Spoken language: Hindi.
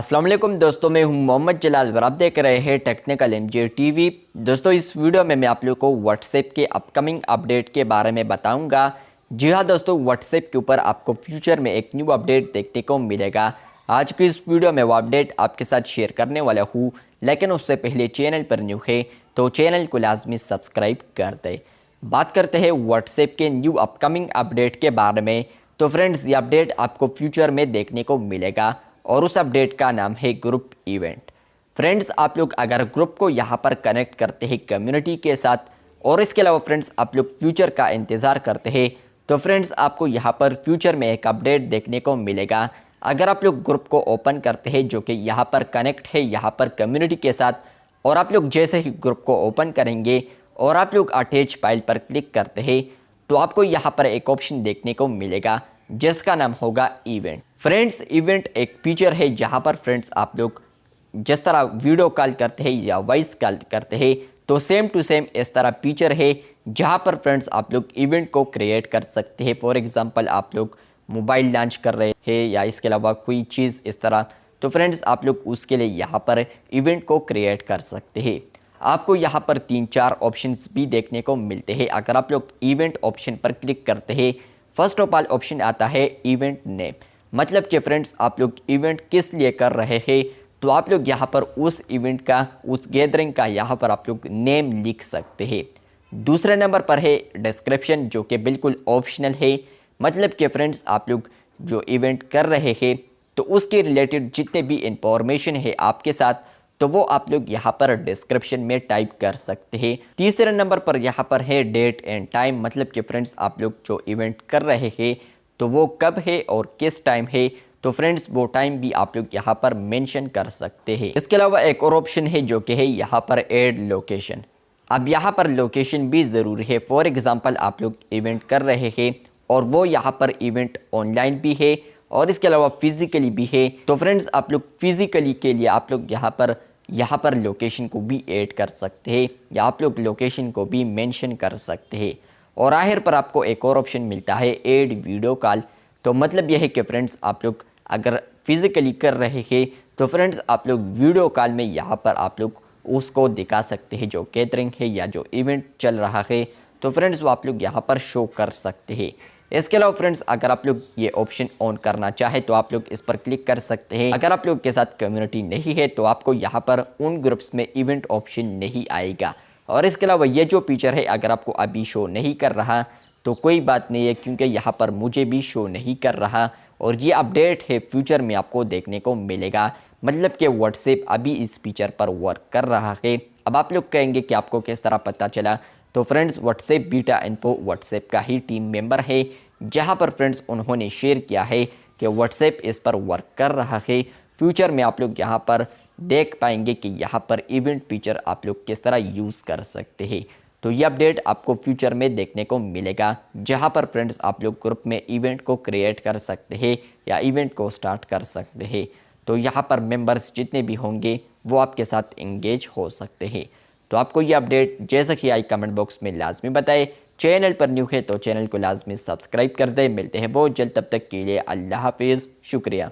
अस्सलाम वालेकुम दोस्तों, मैं हूं मोहम्मद जलाल और आप देख रहे हैं टेक्निकल एमजे टीवी। दोस्तों, इस वीडियो में मैं आप लोगों को व्हाट्सएप के अपकमिंग अपडेट के बारे में बताऊंगा। जी हां दोस्तों, व्हाट्सएप के ऊपर आपको फ्यूचर में एक न्यू अपडेट देखने को मिलेगा। आज की इस वीडियो में वो अपडेट आपके साथ शेयर करने वाला हूँ, लेकिन उससे पहले चैनल पर न्यू है तो चैनल को लाजमी सब्सक्राइब कर दे। बात करते हैं व्हाट्सएप के न्यू अपकमिंग अपडेट के बारे में। तो फ्रेंड्स, ये अपडेट आपको फ्यूचर में देखने को मिलेगा और उस अपडेट का नाम है ग्रुप इवेंट। फ्रेंड्स, आप लोग अगर ग्रुप को यहाँ पर कनेक्ट करते हैं कम्युनिटी के साथ और इसके अलावा फ्रेंड्स आप लोग फ्यूचर का इंतज़ार करते हैं, तो फ्रेंड्स आपको यहाँ पर फ्यूचर में एक अपडेट देखने को मिलेगा। अगर आप लोग ग्रुप को ओपन करते हैं जो कि यहाँ पर कनेक्ट है यहाँ पर कम्युनिटी के साथ, और आप लोग जैसे ही ग्रुप को ओपन करेंगे और आप लोग अटैच फाइल पर क्लिक करते हैं तो आपको यहाँ पर एक ऑप्शन देखने को मिलेगा जिसका नाम होगा इवेंट। फ्रेंड्स, इवेंट एक फीचर है जहाँ पर फ्रेंड्स आप लोग जिस तरह वीडियो कॉल करते हैं या वॉइस कॉल करते हैं तो सेम टू सेम इस तरह फीचर है जहाँ पर फ्रेंड्स आप लोग इवेंट को क्रिएट कर सकते हैं। फॉर एग्जांपल, आप लोग मोबाइल लॉन्च कर रहे हैं या इसके अलावा कोई चीज़ इस तरह, तो फ्रेंड्स आप लोग उसके लिए यहाँ पर इवेंट को क्रिएट कर सकते हैं। आपको यहाँ पर 3-4 ऑप्शंस भी देखने को मिलते हैं। अगर आप लोग इवेंट ऑप्शन पर क्लिक करते हैं, फर्स्ट ऑफ ऑल ऑप्शन आता है इवेंट नेम, मतलब कि फ्रेंड्स आप लोग इवेंट किस लिए कर रहे हैं तो आप लोग यहाँ पर उस इवेंट का, उस गैदरिंग का यहाँ पर आप लोग नेम लिख सकते हैं। दूसरे नंबर पर है डिस्क्रिप्शन, जो कि बिल्कुल ऑप्शनल है, मतलब कि फ्रेंड्स आप लोग जो इवेंट कर रहे हैं तो उसके रिलेटेड जितने भी इंफॉर्मेशन है आपके साथ तो वो आप लोग यहाँ पर डिस्क्रिप्शन में टाइप कर सकते हैं। तीसरे नंबर पर यहाँ पर है डेट एंड टाइम, मतलब कि फ्रेंड्स आप लोग जो इवेंट कर रहे हैं तो वो कब है और किस टाइम है, तो फ्रेंड्स वो टाइम भी आप लोग यहाँ पर मेंशन कर सकते हैं। इसके अलावा एक और ऑप्शन है जो कि है यहाँ पर ऐड लोकेशन। अब यहाँ पर लोकेशन भी ज़रूरी है। फॉर एग्जांपल, आप लोग इवेंट कर रहे हैं और वो यहाँ पर इवेंट ऑनलाइन भी है और इसके अलावा फिजिकली भी है, तो फ्रेंड्स आप लोग फिजिकली के लिए आप लोग यहाँ पर लोकेशन को भी ऐड कर सकते हैं या आप लोग लोकेशन को भी मेंशन कर सकते हैं। और आखिर पर आपको एक और ऑप्शन मिलता है ऐड वीडियो कॉल। तो मतलब यह है कि फ्रेंड्स आप लोग अगर फिजिकली कर रहे हैं तो फ्रेंड्स आप लोग वीडियो कॉल में यहाँ पर आप लोग उसको दिखा सकते हैं जो गैदरिंग है या जो इवेंट चल रहा है, तो फ्रेंड्स वो आप लोग यहाँ पर शो कर सकते हैं। इसके अलावा फ्रेंड्स अगर आप लोग ये ऑप्शन ऑन करना चाहे तो आप लोग इस पर क्लिक कर सकते हैं। अगर आप लोग के साथ कम्युनिटी नहीं है तो आपको यहाँ पर उन ग्रुप्स में इवेंट ऑप्शन नहीं आएगा। और इसके अलावा ये जो फीचर है अगर आपको अभी शो नहीं कर रहा तो कोई बात नहीं है, क्योंकि यहाँ पर मुझे भी शो नहीं कर रहा और ये अपडेट है फ्यूचर में आपको देखने को मिलेगा। मतलब कि व्हाट्सएप अभी इस फीचर पर वर्क कर रहा है। अब आप लोग कहेंगे कि आपको किस तरह पता चला, तो friends WhatsApp beta info WhatsApp का ही टीम मेंबर है जहाँ पर फ्रेंड्स उन्होंने शेयर किया है कि व्हाट्सएप इस पर वर्क कर रहा है। फ्यूचर में आप लोग यहाँ पर देख पाएंगे कि यहाँ पर इवेंट फीचर आप लोग किस तरह यूज़ कर सकते हैं। तो ये अपडेट आपको फ्यूचर में देखने को मिलेगा जहाँ पर फ्रेंड्स आप लोग ग्रुप में इवेंट को क्रिएट कर सकते हैं या इवेंट को स्टार्ट कर सकते हैं। तो यहाँ पर मेंबर्स जितने भी होंगे वो आपके साथ एंगेज हो सकते हैं। तो आपको ये अपडेट जैसा कि आई कमेंट बॉक्स में लाजमी बताए। चैनल पर न्यू है तो चैनल को लाजमी सब्सक्राइब कर दे। मिलते हैं बहुत जल्द, तब तक के लिए अल्लाह हाफिज़, शुक्रिया।